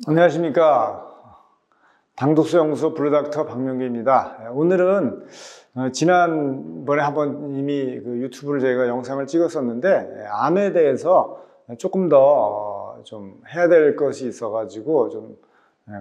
안녕하십니까. 당독서연구소 블루닥터 박명규입니다. 오늘은 지난번에 한번 이미 그 유튜브를 저희가 영상을 찍었었는데 암에 대해서 조금 더 좀 해야 될 것이 있어가지고 좀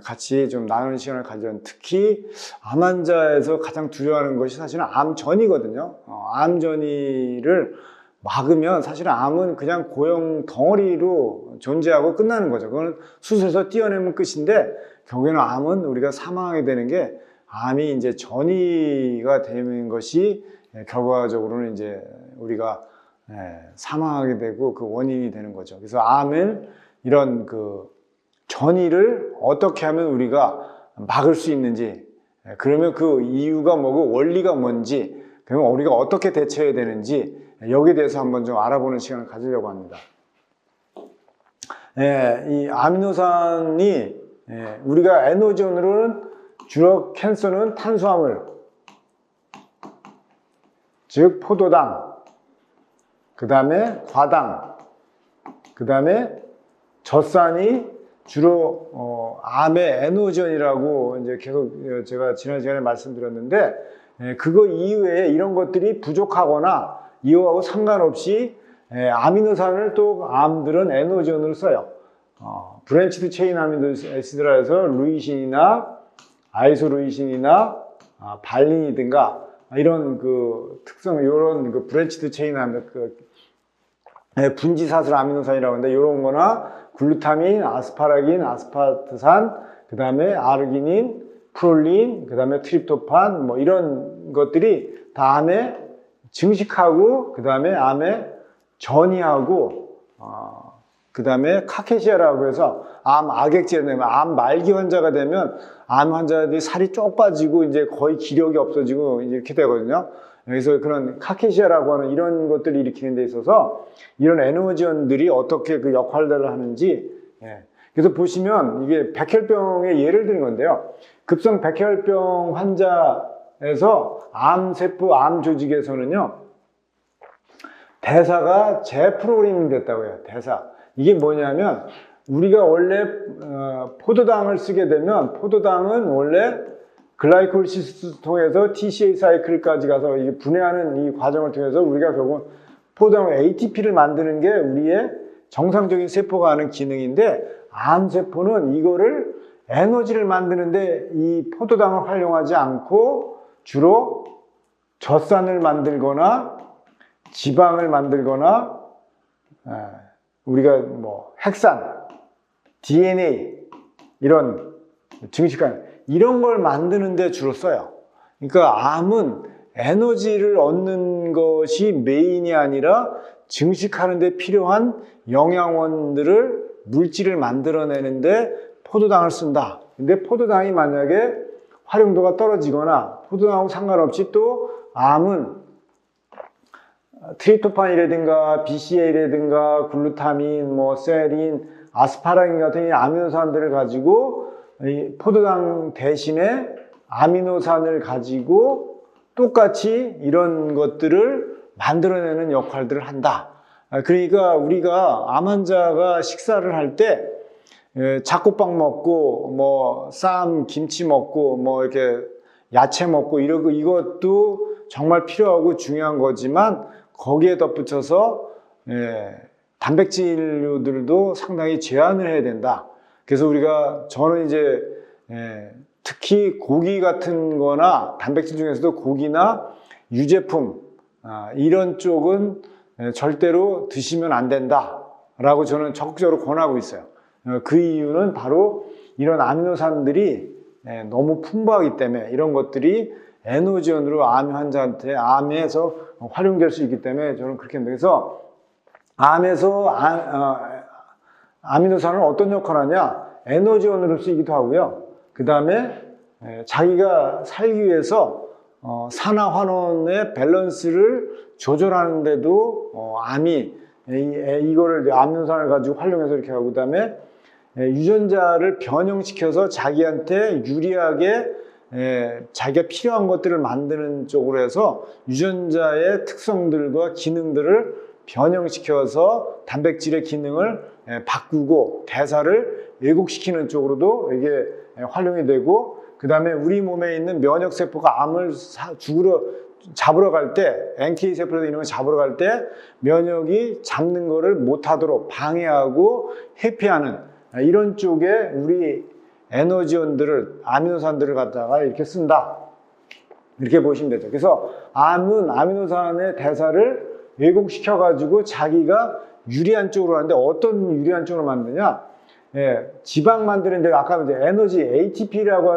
같이 좀 나누는 시간을 가지는, 특히 암 환자에서 가장 두려워하는 것이 사실은 암전이거든요. 암전이를 막으면 사실은 암은 그냥 고형 덩어리로 존재하고 끝나는 거죠. 그건 수술해서 떼어내면 끝인데, 결국에는 암은 우리가 사망하게 되는 게, 암이 이제 전이가 되는 것이 결과적으로는 이제 우리가 사망하게 되고 그 원인이 되는 거죠. 그래서 암은 이런 그 전이를 어떻게 하면 우리가 막을 수 있는지, 그러면 그 이유가 뭐고 원리가 뭔지, 그러면 우리가 어떻게 대처해야 되는지, 여기에 대해서 한번 좀 알아보는 시간을 가지려고 합니다. 이 아미노산이, 우리가 에너지원으로는 주로 캔서는 탄수화물, 즉 포도당, 그 다음에 과당, 그 다음에 젖산이 주로 암의 에너지원이라고 이제 계속 제가 지난 시간에 말씀드렸는데, 그거 이외에 이런 것들이 부족하거나 이거하고 상관없이 아미노산을 또 암들은 에너지원으로 써요. 브랜치드 체인 아미노 애시드라 해서 루이신이나 아이소루이신이나 발린이든가 이런 그 특성, 이런 그 브랜치드 체인 아미노 분지사슬 아미노산이라고 하는데, 이런 거나 글루타민, 아스파라긴, 아스파트산, 그 다음에 아르기닌, 프롤린, 그 다음에 트립토판, 뭐 이런 것들이 다 암에 증식하고, 그 다음에 암에 전이하고, 그 다음에 카케시아라고 해서 암 악액질이 되면, 암 말기 환자가 되면 암 환자들이 살이 쪽 빠지고 이제 거의 기력이 없어지고 이렇게 되거든요. 그래서 그런 카케시아라고 하는 이런 것들을 일으키는 데 있어서 이런 에너지원들이 어떻게 그 역할들을 하는지, 그래서 보시면 이게 백혈병의 예를 드는 건데요. 급성 백혈병 환자에서 암세포, 암 조직에서는요, 대사가 재프로그래밍 됐다고 해요. 대사. 이게 뭐냐면, 우리가 원래 포도당을 쓰게 되면, 포도당은 원래 글라이콜리시스 통해서 TCA 사이클까지 가서 이게 분해하는 이 과정을 통해서 우리가 결국 포도당을 ATP를 만드는 게 우리의 정상적인 세포가 하는 기능인데, 암세포는 이거를 에너지를 만드는데 이 포도당을 활용하지 않고 주로 젖산을 만들거나 지방을 만들거나, 우리가 뭐 핵산, DNA 이런 증식관 이런 걸 만드는 데 주로 써요. 그러니까 암은 에너지를 얻는 것이 메인이 아니라 증식하는 데 필요한 영양원들을, 물질을 만들어내는데 포도당을 쓴다. 근데 포도당이 만약에 활용도가 떨어지거나 포도당하고 상관없이 또 암은 트립토판이라든가 BCA라든가 글루타민, 뭐 세린, 아스파라긴 같은 이 아미노산들을 가지고 이 포도당 대신에 아미노산을 가지고 똑같이 이런 것들을 만들어내는 역할들을 한다. 그러니까 우리가 암 환자가 식사를 할 때 잡곡밥 먹고 뭐 쌈, 김치 먹고 뭐 이렇게 야채 먹고 이러고, 이것도 정말 필요하고 중요한 거지만 거기에 덧붙여서 단백질류들도 상당히 제한을 해야 된다. 그래서 저는 이제 특히 고기 같은 거나 단백질 중에서도 고기나 유제품, 이런 쪽은 절대로 드시면 안 된다 라고 저는 적극적으로 권하고 있어요. 그 이유는 바로 이런 아미노산들이 너무 풍부하기 때문에, 이런 것들이 에너지원으로 암 환자한테 암에서 활용될 수 있기 때문에 저는 그렇게 합니다. 그래서 암에서 아미노산은 어떤 역할을 하냐, 에너지원으로 쓰이기도 하고요. 그 다음에 자기가 살기 위해서 산화 환원의 밸런스를 조절하는데도 암이 이거를 아미노산을 가지고 활용해서 이렇게 하고, 그 다음에 유전자를 변형시켜서 자기한테 유리하게 자기가 필요한 것들을 만드는 쪽으로 해서 유전자의 특성들과 기능들을 변형시켜서 단백질의 기능을 바꾸고 대사를 왜곡시키는 쪽으로도 이게 활용이 되고, 그 다음에 우리 몸에 있는 면역세포가 암을 잡으러 갈 때, NK세포나 이런 거 잡으러 갈 때 면역이 잡는 거를 못하도록 방해하고 회피하는 이런 쪽에 우리 에너지원들을, 아미노산들을 갖다가 이렇게 쓴다. 이렇게 보시면 되죠. 그래서 암은 아미노산의 대사를 왜곡시켜가지고 자기가 유리한 쪽으로 하는데, 어떤 유리한 쪽으로 만드냐? 지방 만드는데, 아까 이제 에너지 ATP라고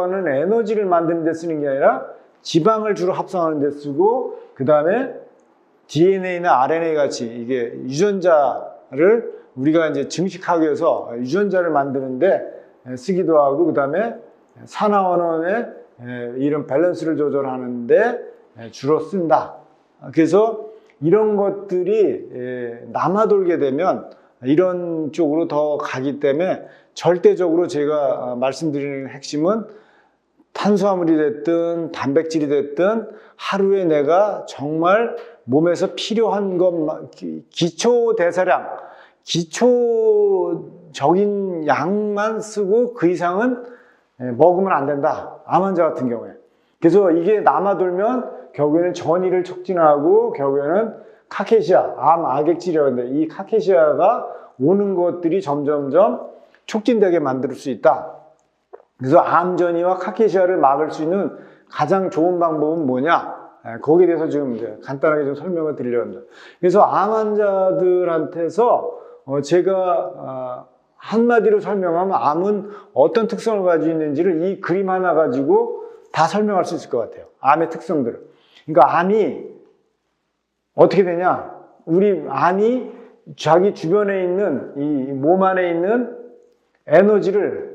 하는 에너지를 만드는 데 쓰는 게 아니라 지방을 주로 합성하는 데 쓰고, 그 다음에 DNA나 RNA 같이 이게 유전자를 우리가 이제 증식하기 위해서 유전자를 만드는데 쓰기도 하고, 그 다음에 산화원의 이런 밸런스를 조절하는데 주로 쓴다. 그래서 이런 것들이 남아돌게 되면 이런 쪽으로 더 가기 때문에, 절대적으로 제가 말씀드리는 핵심은 탄수화물이 됐든 단백질이 됐든 하루에 내가 정말 몸에서 필요한 것만, 기초 대사량, 기초적인 양만 쓰고 그 이상은 먹으면 안 된다. 암 환자 같은 경우에. 그래서 이게 남아돌면 결국에는 전이를 촉진하고 결국에는 카케시아, 암 악액질이라고 하는데, 이 카케시아가 오는 것들이 점점점 촉진되게 만들 수 있다. 그래서 암 전이와 카케시아를 막을 수 있는 가장 좋은 방법은 뭐냐? 거기에 대해서 지금 이제 간단하게 좀 설명을 드리려고 합니다. 그래서 암 환자들한테서 제가 한마디로 설명하면 암은 어떤 특성을 가지고 있는지를 이 그림 하나 가지고 다 설명할 수 있을 것 같아요. 암의 특성들을. 그러니까 암이 어떻게 되냐? 우리 암이 자기 주변에 있는 이 몸 안에 있는 에너지를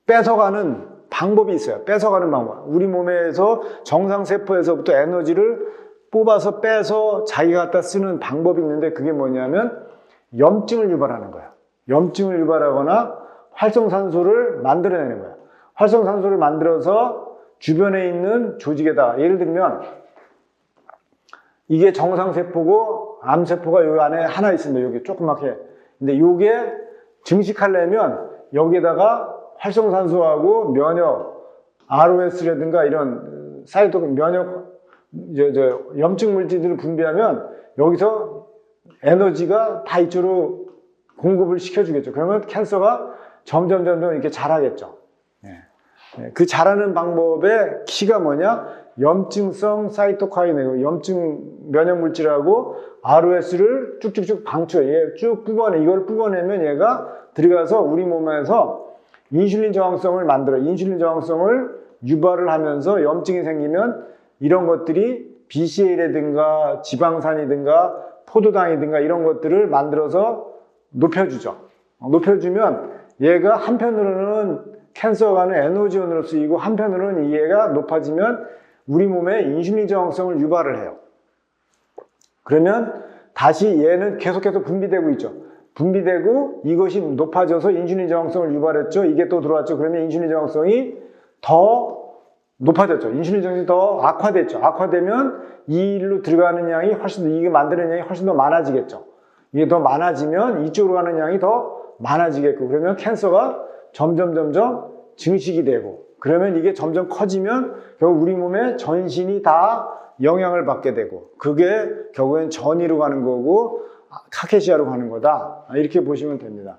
뺏어가는 방법이 있어요. 뺏어가는 방법. 우리 몸에서 정상세포에서부터 에너지를 뽑아서 빼서 자기가 갖다 쓰는 방법이 있는데, 그게 뭐냐면 염증을 유발하는 거야. 염증을 유발하거나 활성산소를 만들어내는 거야. 활성산소를 만들어서 주변에 있는 조직에다가, 예를 들면 이게 정상세포고 암세포가 여기 안에 하나 있습니다. 여기 조그맣게. 근데 이게 증식하려면 여기에다가 활성산소하고 면역, ROS라든가 이런 면역, 염증 물질들을 분비하면 여기서 에너지가 다 이쪽으로 공급을 시켜주겠죠. 그러면 캔서가 점점 이렇게 자라겠죠. 그 자라는 방법의 키가 뭐냐? 염증성 사이토카인이고, 염증 면역 물질하고 ROS를 쭉쭉쭉 얘 쭉 이걸 뽑아내면 얘가 들어가서 우리 몸에서 인슐린 저항성을 만들어. 인슐린 저항성을 유발을 하면서 염증이 생기면 이런 것들이 BCA라든가 지방산이든가 포도당이든가 이런 것들을 만들어서 높여주죠. 높여주면 얘가 한편으로는 캔서가 하는 에너지원으로 쓰이고, 한편으로는 얘가 높아지면 우리 몸에 인슐린 저항성을 유발을 해요. 그러면 다시 얘는 계속해서 분비되고 있죠. 분비되고 이것이 높아져서 인슐린 저항성을 유발했죠. 이게 또 들어왔죠. 그러면 인슐린 저항성이 더 높아졌죠. 인슐린 저항성이 더 악화됐죠. 악화되면 이 일로 들어가는 양이 이게 만드는 양이 훨씬 더 많아지겠죠. 이게 더 많아지면 이쪽으로 가는 양이 더 많아지겠고, 그러면 캔서가 점점 증식이 되고, 그러면 이게 점점 커지면 결국 우리 몸의 전신이 다 영향을 받게 되고, 그게 결국엔 전이로 가는 거고 카케시아로 가는 거다. 이렇게 보시면 됩니다.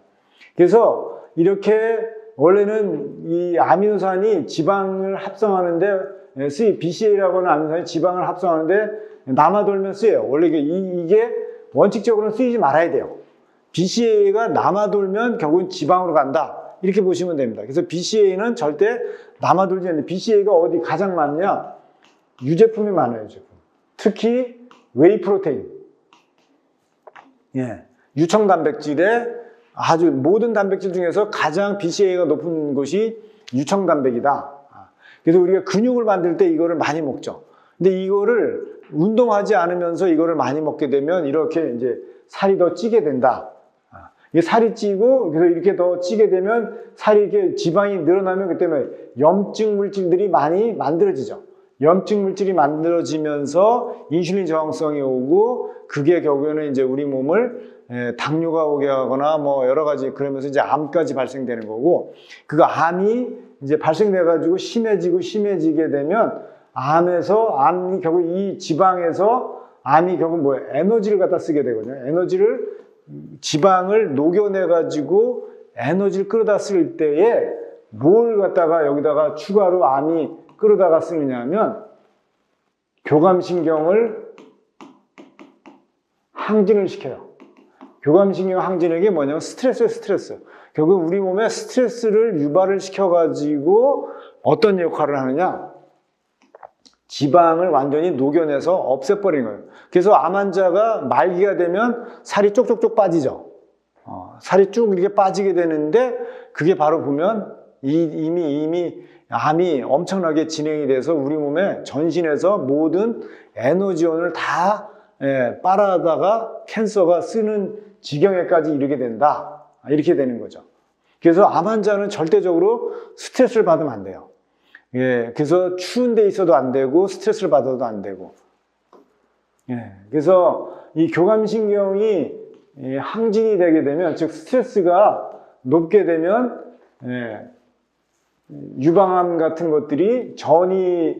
그래서 이렇게 원래는 이 아미노산이 지방을 합성하는데 BCA라고 하는 아미노산이 지방을 합성하는데 남아돌면 쓰여요. 원래 이게 원칙적으로는 쓰이지 말아야 돼요. BCA가 남아돌면 결국은 지방으로 간다. 이렇게 보시면 됩니다. 그래서 BCA는 절대 남아돌지 않는데, BCA가 어디 가장 많냐? 유제품이 많아요, 유제품. 특히 웨이 프로테인. 유청 단백질에 아주 모든 단백질 중에서 가장 BCA가 높은 것이 유청 단백이다. 그래서 우리가 근육을 만들 때 이거를 많이 먹죠. 근데 이거를 운동하지 않으면서 이거를 많이 먹게 되면 이렇게 이제 살이 더 찌게 된다. 이게 살이 찌고, 그래서 이렇게 더 찌게 되면 살이 이렇게 지방이 늘어나면 그때 염증 물질들이 많이 만들어지죠. 염증 물질이 만들어지면서 인슐린 저항성이 오고, 그게 결국에는 이제 우리 몸을 당뇨가 오게 하거나 뭐 여러 가지 그러면서 이제 암까지 발생되는 거고, 그 암이 이제 발생돼 가지고 심해지게 되면 암이 결국 이 지방에서 암이 결국 뭐예요? 에너지를 갖다 쓰게 되거든요. 지방을 녹여내 가지고 에너지를 끌어다 쓸 때에 뭘 갖다가 여기다가 추가로 암이 끌어다가 쓰느냐면 교감신경을 항진을 시켜요. 교감신경 항진이 게 뭐냐면 스트레스. 결국 우리 몸에 스트레스를 유발을 시켜가지고 어떤 역할을 하느냐? 지방을 완전히 녹여내서 없애버리는 거예요. 그래서 암 환자가 말기가 되면 살이 쪽쪽쪽 빠지죠. 살이 쭉 이렇게 빠지게 되는데, 그게 바로 보면 이미 암이 엄청나게 진행이 돼서 우리 몸에 전신에서 모든 에너지원을 다 빨아다가 캔서가 쓰는 지경에까지 이르게 된다. 이렇게 되는 거죠. 그래서 암 환자는 절대적으로 스트레스를 받으면 안 돼요. 그래서 추운 데 있어도 안 되고 스트레스를 받아도 안 되고. 그래서 이 교감신경이 항진이 되게 되면, 즉 스트레스가 높게 되면 유방암 같은 것들이 전이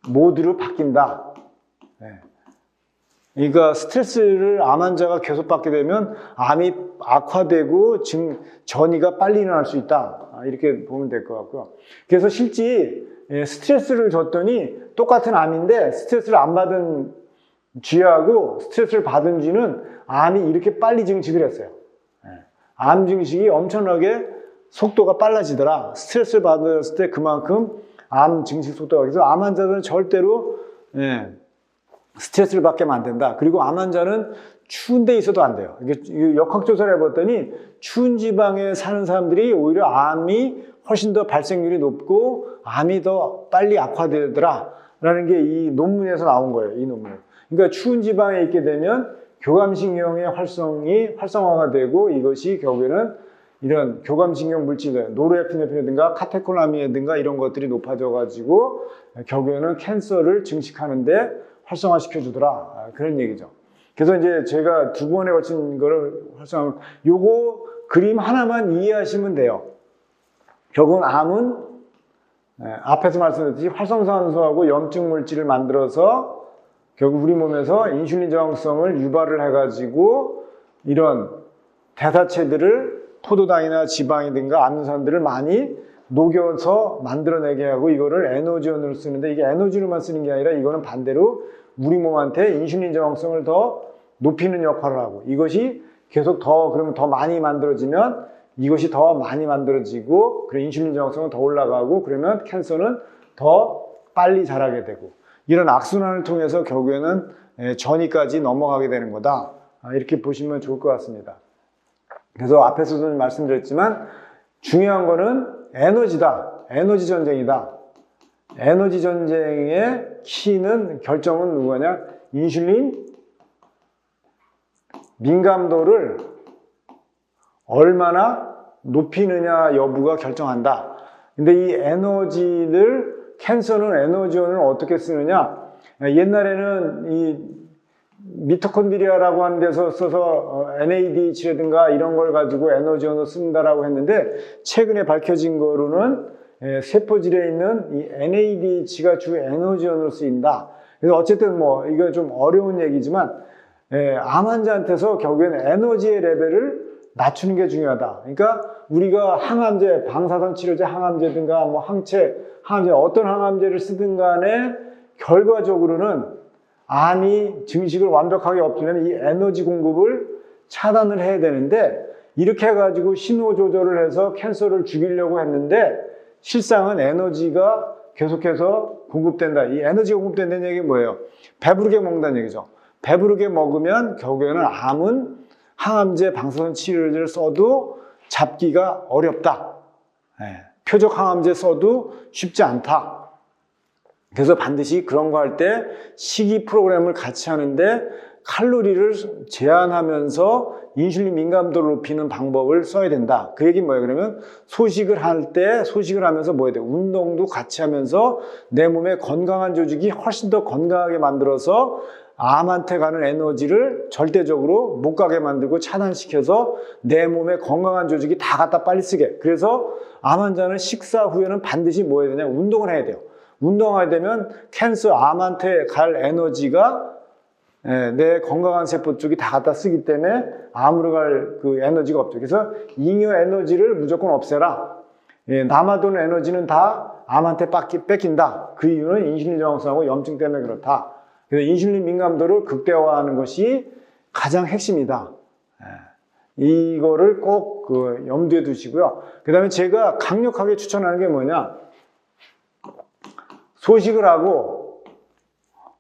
모드로 바뀐다. 그러니까 스트레스를 암 환자가 계속 받게 되면 암이 악화되고 전이가 빨리 일어날 수 있다. 이렇게 보면 될 것 같고요. 그래서 실제 스트레스를 줬더니 똑같은 암인데 스트레스를 안 받은 쥐하고 스트레스를 받은 쥐는 암이 이렇게 빨리 증식을 했어요. 암 증식이 엄청나게 속도가 빨라지더라. 스트레스를 받았을 때 그만큼 암 증식 속도가. 그래서 암 환자들은 절대로 스트레스를 받게 하면 안 된다. 그리고 암 환자는 추운 데 있어도 안 돼요. 이게 역학조사를 해봤더니 추운 지방에 사는 사람들이 오히려 암이 훨씬 더 발생률이 높고 암이 더 빨리 악화되더라 라는 게 이 논문에서 나온 거예요. 이 논문. 그러니까 추운 지방에 있게 되면 교감신경의 활성화가 되고, 이것이 결국에는 이런 교감신경 물질들, 노르에피네프린이라든가 카테콜라민이라든가 이런 것들이 높아져가지고 결국에는 캔서를 증식하는데 활성화시켜 주더라. 그런 얘기죠. 그래서 이제 제가 2번에 걸친 거를 활성화하면, 요거 그림 하나만 이해하시면 돼요. 결국은 암은 앞에서 말씀드렸듯이 활성산소하고 염증 물질을 만들어서 결국 우리 몸에서 인슐린 저항성을 유발을 해가지고 이런 대사체들을 포도당이나 지방이든가 아미노산들을 많이 녹여서 만들어내게 하고, 이거를 에너지원으로 쓰는데, 이게 에너지로만 쓰는 게 아니라 이거는 반대로 우리 몸한테 인슐린 저항성을 더 높이는 역할을 하고, 이것이 계속 그러면 더 많이 만들어지면 이것이 더 많이 만들어지고, 그래 인슐린 저항성은 더 올라가고, 그러면 캔서는 더 빨리 자라게 되고, 이런 악순환을 통해서 결국에는 전이까지 넘어가게 되는 거다. 이렇게 보시면 좋을 것 같습니다. 그래서 앞에서도 말씀드렸지만 중요한 거는 에너지다. 에너지 전쟁이다. 에너지 전쟁의 키는, 결정은 누구냐? 인슐린 민감도를 얼마나 높이느냐 여부가 결정한다. 근데 이 캔서는 에너지원을 어떻게 쓰느냐? 옛날에는 이 미토콘드리아라고 하는 데서 써서 NADH라든가 이런 걸 가지고 에너지원을 쓴다라고 했는데, 최근에 밝혀진 거로는 세포질에 있는 이 NADH가 주 에너지원으로 쓰인다. 그래서 어쨌든 뭐 이건 좀 어려운 얘기지만 암 환자한테서 결국에는 에너지의 레벨을 낮추는 게 중요하다. 그러니까 우리가 항암제, 방사선 치료제 항암제든가 뭐 항암제, 어떤 항암제를 쓰든 간에 결과적으로는 암이 증식을 완벽하게 없애려면 이 에너지 공급을 차단을 해야 되는데, 이렇게 해가지고 신호 조절을 해서 캔서를 죽이려고 했는데 실상은 에너지가 계속해서 공급된다. 이 에너지가 공급된다는 얘기는 뭐예요? 배부르게 먹는다는 얘기죠. 배부르게 먹으면 결국에는 암은 항암제, 방사선 치료제를 써도 잡기가 어렵다. 표적 항암제 써도 쉽지 않다. 그래서 반드시 그런 거 할 때 식이 프로그램을 같이 하는데 칼로리를 제한하면서 인슐린 민감도를 높이는 방법을 써야 된다. 그 얘기는 뭐예요? 그러면 소식을 하면서 뭐 해야 돼? 운동도 같이 하면서 내 몸의 건강한 조직이 훨씬 더 건강하게 만들어서 암한테 가는 에너지를 절대적으로 못 가게 만들고 차단시켜서 내 몸에 건강한 조직이 다 갖다 빨리 쓰게. 그래서 암 환자는 식사 후에는 반드시 뭐 해야 되냐? 운동을 해야 돼요. 운동하게 되면 캔서, 암한테 갈 에너지가 내 건강한 세포 쪽이 다 갖다 쓰기 때문에 암으로 갈 그 에너지가 없죠. 그래서 잉여 에너지를 무조건 없애라. 남아도는 에너지는 다 암한테 뺏긴다. 그 이유는 인슐린 저항성하고 염증 때문에 그렇다. 그래서 인슐린 민감도를 극대화하는 것이 가장 핵심이다. 이거를 꼭 그 염두에 두시고요. 그 다음에 제가 강력하게 추천하는 게 뭐냐? 소식을 하고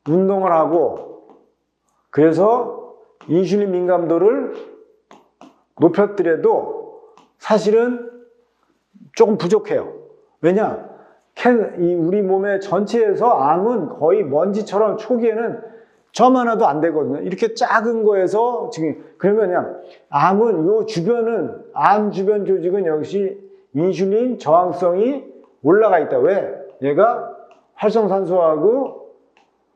운동을 하고 그래서 인슐린 민감도를 높였더라도 사실은 조금 부족해요. 왜냐? 우리 몸의 전체에서 암은 거의 먼지처럼 초기에는 점 하나도 안 되거든요. 이렇게 작은 거에서 지금 그러면 암은 요 주변은 암 주변 조직은 역시 인슐린 저항성이 올라가 있다. 왜? 얘가 활성산소하고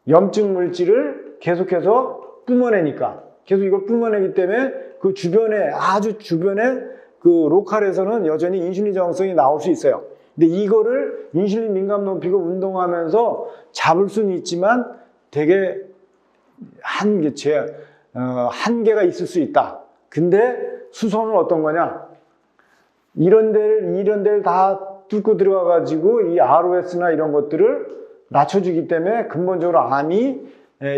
염증 물질을 계속해서 뿜어내니까 계속 이걸 뿜어내기 때문에 그 주변에 아주 주변에 그 로컬에서는 여전히 인슐린 저항성이 나올 수 있어요. 근데 이거를 인슐린 민감 높이고 운동하면서 잡을 수는 있지만 되게 한계가 있을 수 있다. 근데 수소는 어떤 거냐? 이런 데를 다 뚫고 들어가 가지고 이 ROS나 이런 것들을 낮춰주기 때문에 근본적으로 암이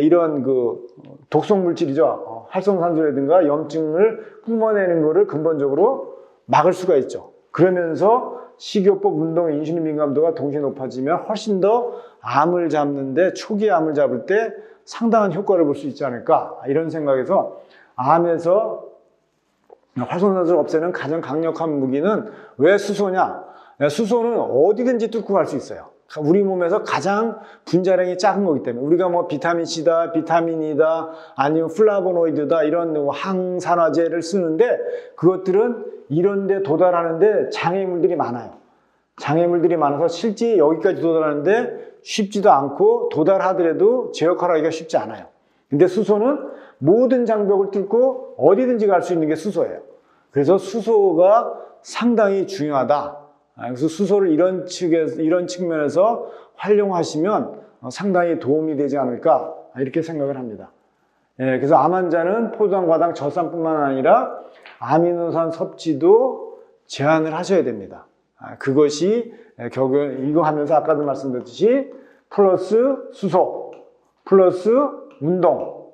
이런 그 독성 물질이죠. 활성산소라든가 염증을 뿜어내는 거를 근본적으로 막을 수가 있죠. 그러면서 식이요법, 운동, 인슐린 민감도가 동시에 높아지면 훨씬 더 암을 잡는데 초기 암을 잡을 때 상당한 효과를 볼 수 있지 않을까 이런 생각에서 암에서 활성산소를 없애는 가장 강력한 무기는 왜 수소냐? 수소는 어디든지 뚫고 갈 수 있어요. 우리 몸에서 가장 분자량이 작은 거기 때문에 우리가 뭐 비타민C다, 비타민이다, 아니면 플라보노이드다 이런 항산화제를 쓰는데 그것들은 이런 데 도달하는데 장애물들이 많아요. 장애물들이 많아서 실제 여기까지 도달하는데 쉽지도 않고 도달하더라도 제 역할을 하기가 쉽지 않아요. 근데 수소는 모든 장벽을 뚫고 어디든지 갈 수 있는 게 수소예요. 그래서 수소가 상당히 중요하다. 그래서 수소를 이런 측면에서 활용하시면 상당히 도움이 되지 않을까 이렇게 생각을 합니다. 그래서 암 환자는 포도당, 과당, 젖산뿐만 아니라 아미노산 섭취도 제한을 하셔야 됩니다. 그것이 이거 하면서 아까도 말씀드렸듯이 플러스 수소, 플러스 운동.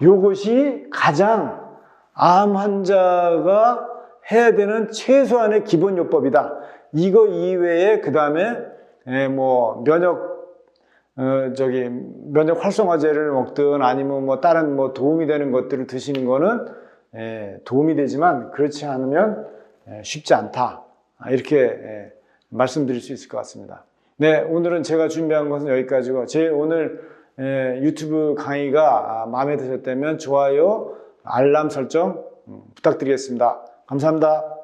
이것이 가장 암 환자가 해야 되는 최소한의 기본 요법이다. 이거 이외에 그 다음에 뭐 면역 활성화제를 먹든 아니면 뭐 다른 뭐 도움이 되는 것들을 드시는 거는 도움이 되지만 그렇지 않으면 쉽지 않다. 이렇게 말씀드릴 수 있을 것 같습니다. 네, 오늘은 제가 준비한 것은 여기까지고 제 오늘 유튜브 강의가 마음에 드셨다면 좋아요, 알람 설정 부탁드리겠습니다. 감사합니다.